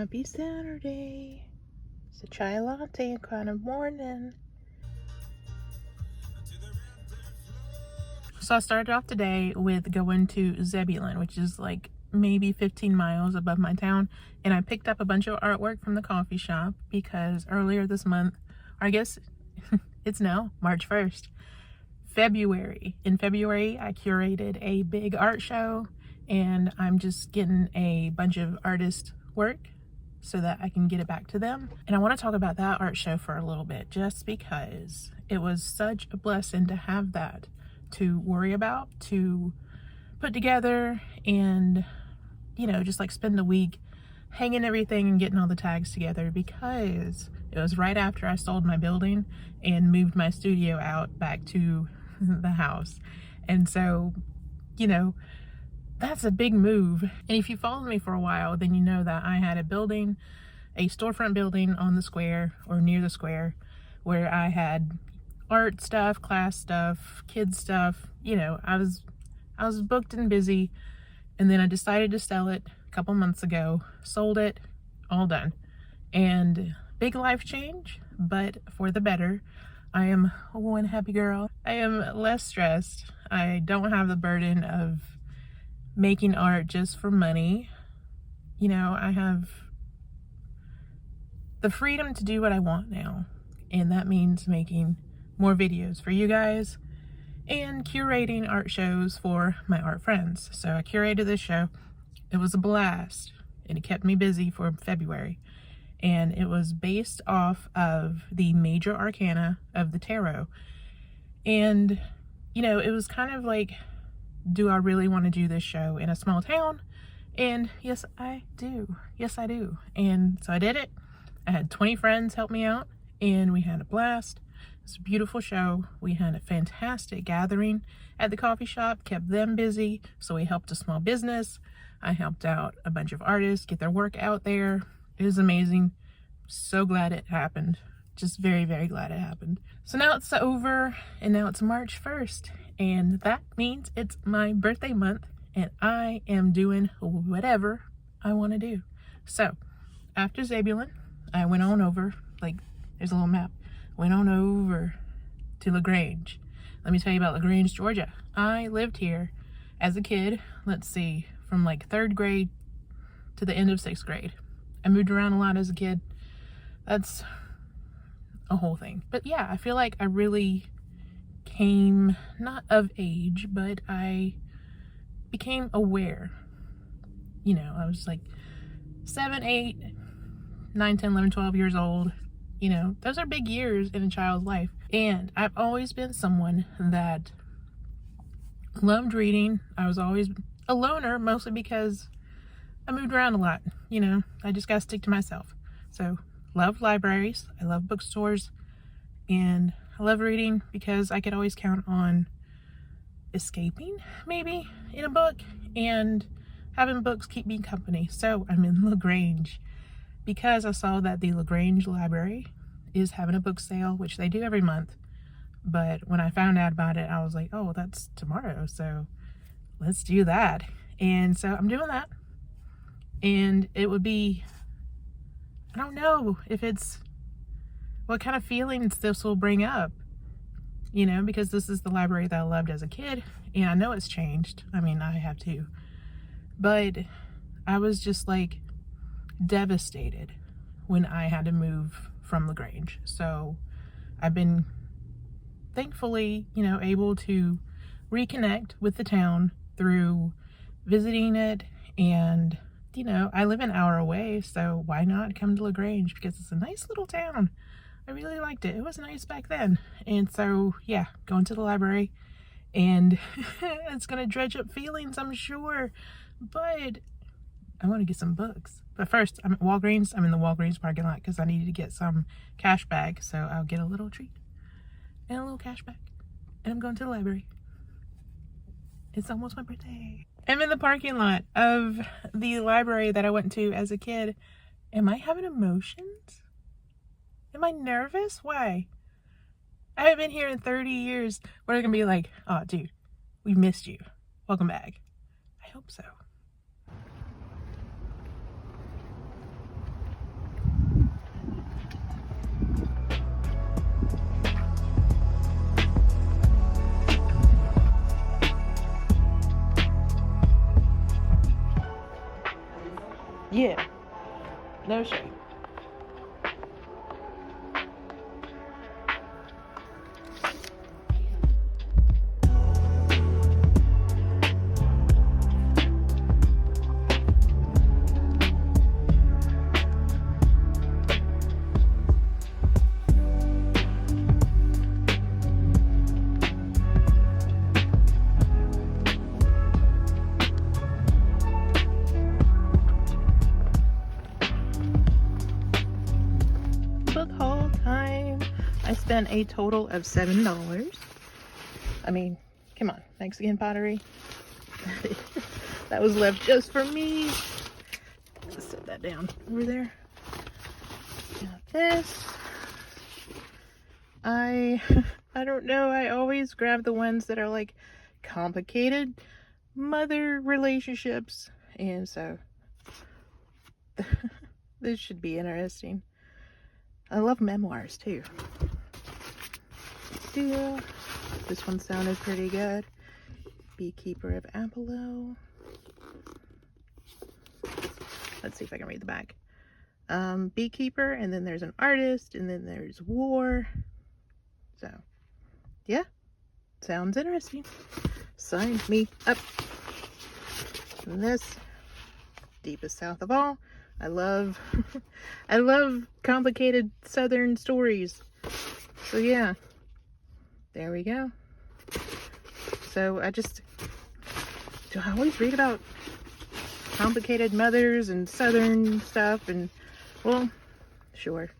Happy Saturday. It's a chai latte kind of morning. So I started off today with going to Zebulon, which is like maybe 15 miles above my town. And I picked up a bunch of artwork from the coffee shop because earlier this month, or I guess it's now March 1st, in February, I curated a big art show, and I'm just getting a bunch of artist work so that I can get it back to them. And I want to talk about that art show for a little bit, just because it was such a blessing to have that to worry about, to put together, and, you know, just like spend a week hanging everything and getting all the tags together, because it was right after I sold my building and moved my studio out back to the house. And so, you know, that's a big move. And if you followed me for a while, then you know that I had a building, a storefront building on the square or near the square, where I had art stuff, class stuff, kids stuff. You know, I was booked and busy, and then I decided to sell it a couple months ago, sold it, all done. And big life change, but for the better. I am one happy girl. I am less stressed. I don't have the burden of making art just for money. You know, I have the freedom to do what I want now, and that means making more videos for you guys and curating art shows for my art friends. So I curated this show. It was a blast, and it kept me busy for February. And it was based off of the major arcana of the tarot. And, you know, it was kind of like, do I really want to do this show in a small town? And yes, I do. Yes, I do. And so I did it. I had 20 friends help me out, and we had a blast. It was a beautiful show. We had a fantastic gathering at the coffee shop, kept them busy. So we helped a small business. I helped out a bunch of artists get their work out there. It was amazing. So glad it happened. Just very, very glad it happened. So now it's over, and now it's March 1st, and that means it's my birthday month, and I am doing whatever I want to do. So after Zebulon, I went on over, like, there's a little map, went on over to LaGrange. Let me tell you about LaGrange, Georgia. I lived here as a kid, let's see, from like 3rd grade to the end of 6th grade. I moved around a lot as a kid. That's a whole thing. But yeah, I feel like I really came, not of age, but I became aware. You know, I was like 7, 8, 9, 10, 11, 12 years old. You know, those are big years in a child's life. And I've always been someone that loved reading. I was always a loner, mostly because I moved around a lot. You know, I just gotta stick to myself. So, love libraries, I love bookstores, and I love reading because I could always count on escaping, maybe, in a book, and having books keep me company. So I'm in LaGrange because I saw that the LaGrange Library is having a book sale, which they do every month. But when I found out about it, I was like, oh, that's tomorrow, so let's do that. And so I'm doing that. And it would be, I don't know if it's, what kind of feelings this will bring up, you know, because this is the library that I loved as a kid, and I know it's changed. I mean, I have too. But I was just like devastated when I had to move from LaGrange. So I've been thankfully, you know, able to reconnect with the town through visiting it. And you know, I live an hour away, so why not come to LaGrange? Because it's a nice little town. I really liked it. It was nice back then. And so, yeah, going to the library, and it's going to dredge up feelings, I'm sure. But I want to get some books. But first, I'm at Walgreens. I'm in the Walgreens parking lot because I needed to get some cash back. So I'll get a little treat and a little cash back. And I'm going to the library. It's almost my birthday. I'm in the parking lot of the library that I went to as a kid. Am I having emotions? Am I nervous? Why? I haven't been here in 30 years. What are they gonna be like? Oh, dude, we missed you. Welcome back. I hope so. Yeah, no shame. Book haul time. I spent a total of $7. I mean, come on, Mexican pottery. That was left just for me. Let's set that down over there. Got this. I don't know, I always grab the ones that are like complicated mother relationships, and so this should be interesting. I love memoirs too. Yeah, this one sounded pretty good. Beekeeper of Apollo. Let's see if I can read the back. Beekeeper, and then there's an artist, and then there's war. So, yeah, sounds interesting. Sign me up. And this, deepest south of all. I love, I love complicated Southern stories. So yeah, there we go. So do I always read about complicated mothers and Southern stuff? And well, sure.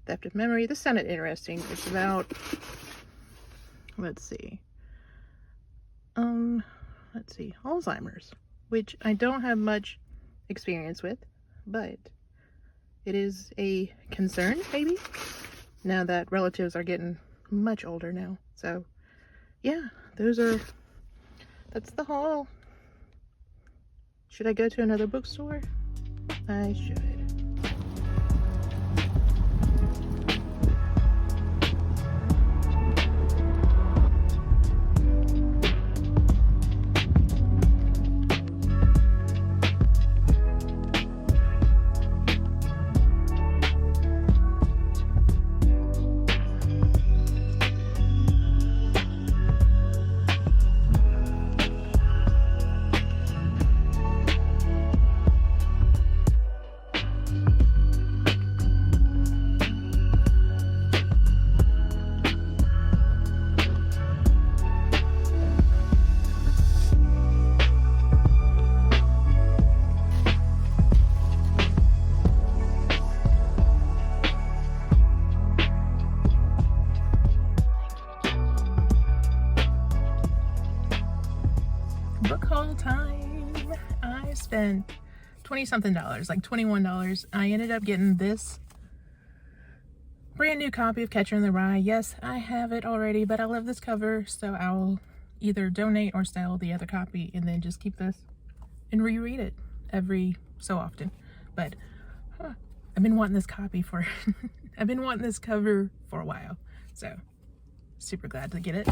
Theft of memory. This sounded interesting. It's about, let's see, Alzheimer's, which I don't have much experience with, but it is a concern, maybe, now that relatives are getting much older now. So yeah, that's the haul. Should I go to another bookstore? I should. Book haul time. I spent $20-something, like $21. I ended up getting this brand new copy of Catcher in the Rye. Yes, I have it already, but I love this cover, so I'll either donate or sell the other copy and then just keep this and reread it every so often. But I've been wanting this copy for I've been wanting this cover for a while, so super glad to get it.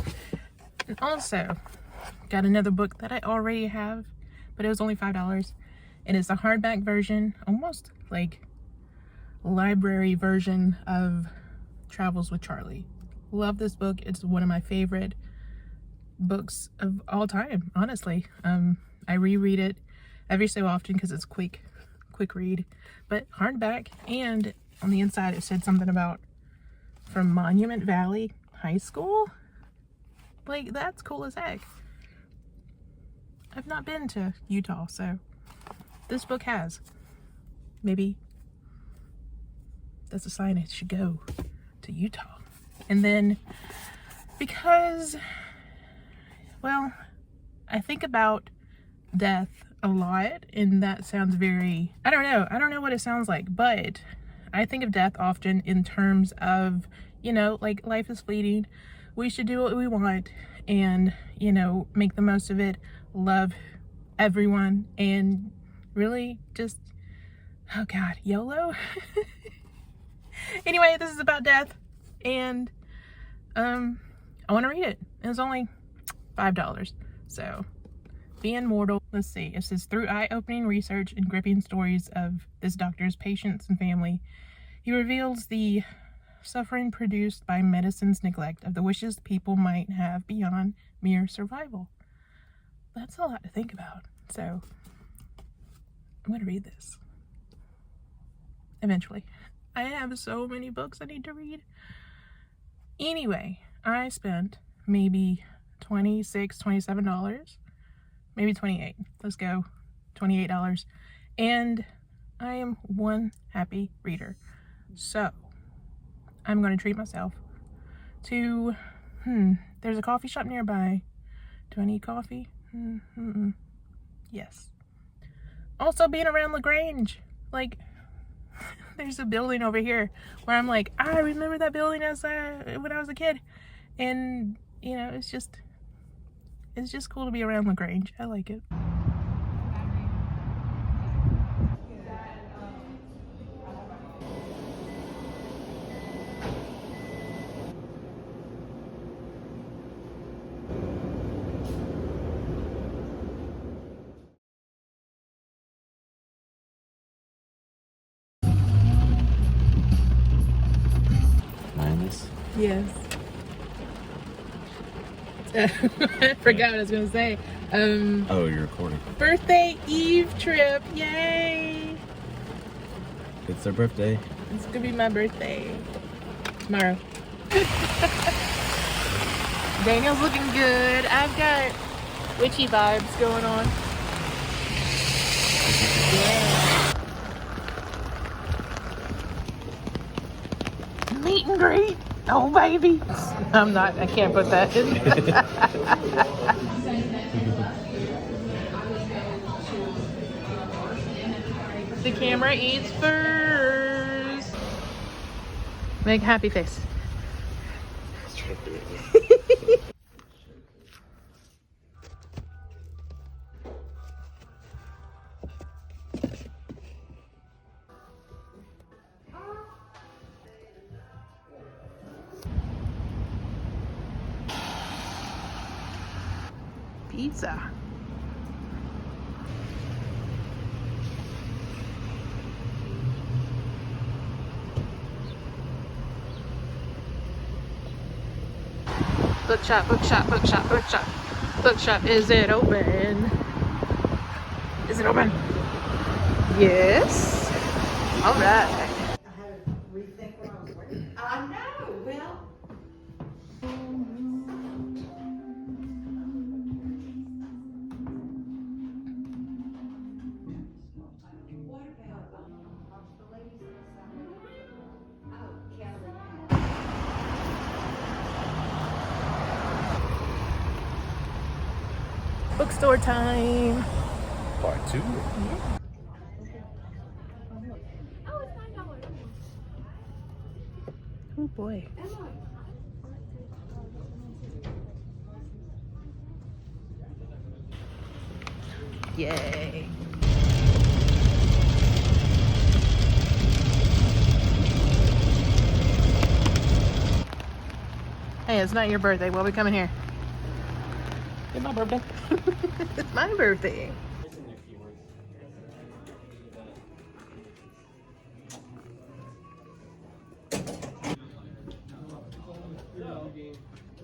And also got another book that I already have, but it was only $5, and it's a hardback version, almost like library version of Travels with Charlie. Love this book. It's one of my favorite books of all time, honestly. I reread it every so often because it's quick read, but hardback, and on the inside it said something about from Monument Valley High School. Like, that's cool as heck. I've not been to Utah, so this book has. Maybe that's a sign I should go to Utah. And then, because, well, I think about death a lot, and that sounds very, I don't know what it sounds like, but I think of death often in terms of, you know, like, life is fleeting. We should do what we want and, you know, make the most of it, love everyone, and really just, oh God, YOLO. Anyway, this is about death, and I want to read it. It was only $5, so Being mortal, let's see, it says, through eye-opening research and gripping stories of this doctor's patients and family, he reveals the suffering produced by medicine's neglect of the wishes people might have beyond mere survival. That's a lot to think about. So I'm going to read this eventually. I have so many books I need to read. Anyway, I spent maybe $26, $27, maybe $28. Let's go $28. And I am one happy reader. So I'm going to treat myself to, there's a coffee shop nearby. Do I need coffee? Yes. Also being around LaGrange, like, there's a building over here where I'm like, I remember that building as when I was a kid. And, you know, it's just cool to be around LaGrange. I like it. Yes. I forgot what I was gonna say. Oh, you're recording. Birthday Eve trip, yay! It's their birthday. It's gonna be my birthday tomorrow. Daniel's looking good. I've got witchy vibes going on. Yeah. Meet and greet. Oh, baby. I can't put that in. The camera eats first. Make a happy face. Pizza. Bookshop, bookshop, bookshop, bookshop. Bookshop, is it open? Is it open? Yes. All right. I had to rethink what I was wearing. I know, well. What about the ladies inside? Oh, Kelly. Bookstore time. Part 2. Yeah. Oh boy. Yay. Hey, it's not your birthday. We'll be coming here. It's my birthday. It's my birthday.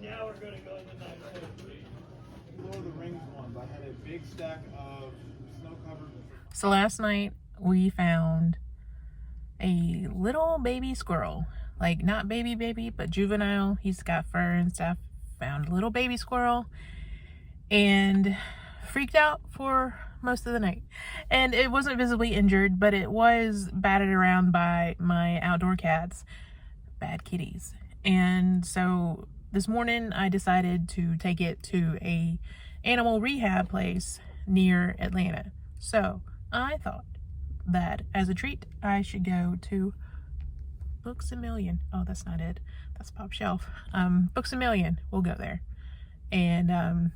Now we're gonna go in the night. Lord of the Rings ones. I had a big stack of snow-covered. So last night we found a little baby squirrel. Like, not baby, but juvenile. He's got fur and stuff. Found a little baby squirrel and freaked out for most of the night. And it wasn't visibly injured, but it was batted around by my outdoor cats. Bad kitties. And so this morning I decided to take it to a animal rehab place near Atlanta. So I thought that as a treat I should go to Books A Million. Oh, that's not it. That's Pop Shelf. Books A Million. We'll go there. And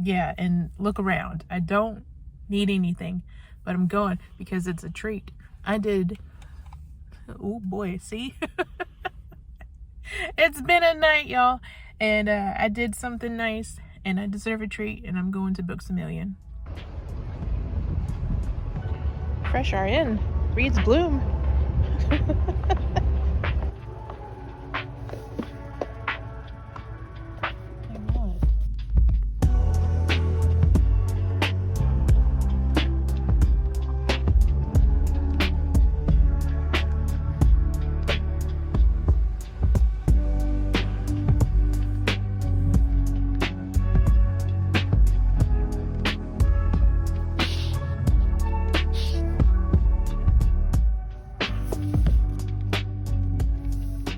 yeah, and look around. I don't need anything, but I'm going because it's a treat. I did, oh boy, see? It's been a night, y'all, and I did something nice, and I deserve a treat, and I'm going to Books A Million. Fresh RN reads Bloom.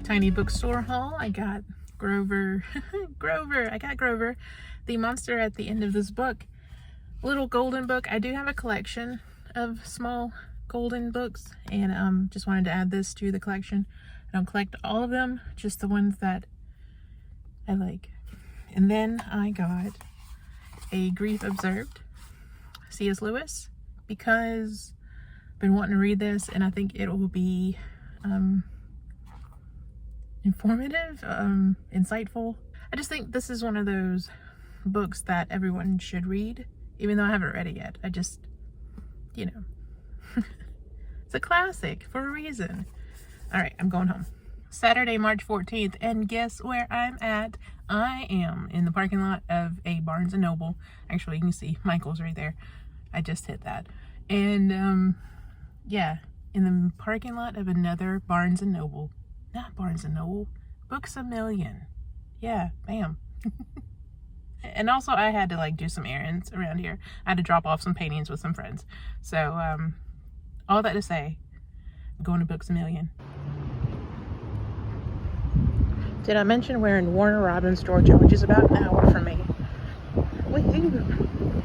Tiny bookstore haul. I got Grover. I got Grover, the monster at the end of this book. Little golden book. I do have a collection of small golden books, and just wanted to add this to the collection. I don't collect all of them, just the ones that I like. And then I got a Grief Observed, C.S. Lewis, because I've been wanting to read this, and I think it will be informative, insightful. I just think this is one of those books that everyone should read, even though I haven't read it yet. I just, you know, it's a classic for a reason. All right, I'm going home. Saturday, March 14th, and guess where I'm at? I am in the parking lot of a Barnes & Noble. Actually, you can see Michael's right there. I just hit that. And, yeah, in the parking lot of another Barnes & Noble. Not Barnes & Noble, Books A Million. Yeah, bam. And also I had to like do some errands around here. I had to drop off some paintings with some friends. So, all that to say, I'm going to Books A Million. Did I mention we're in Warner Robins, Georgia, which is about an hour from me? Woohoo!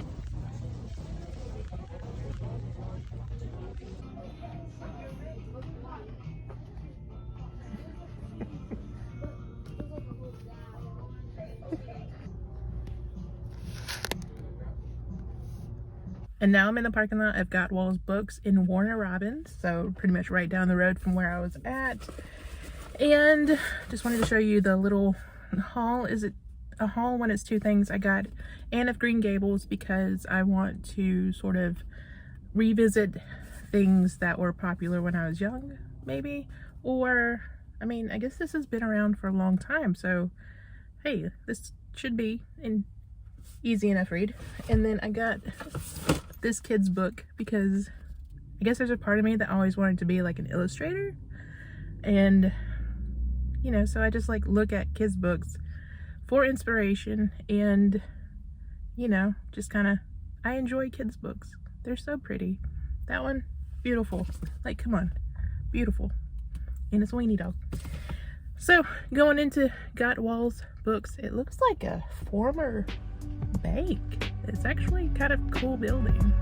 And now I'm in the parking lot of Gottwall's Books in Warner Robins, so pretty much right down the road from where I was at. And just wanted to show you the little haul. Is it a haul when it's two things? I got Anne of Green Gables because I want to sort of revisit things that were popular when I was young, maybe. Or, I mean, I guess this has been around for a long time, so hey, this should be an easy enough read. And then I got this kid's book because I guess there's a part of me that always wanted to be like an illustrator, and you know, so I just like look at kids books for inspiration, and you know, just kind of, I enjoy kids books. They're so pretty. That one, beautiful. Like, come on, beautiful. And it's a weenie dog. So going into Gottwall's Books, it looks like a former bank. It's actually kind of a cool building.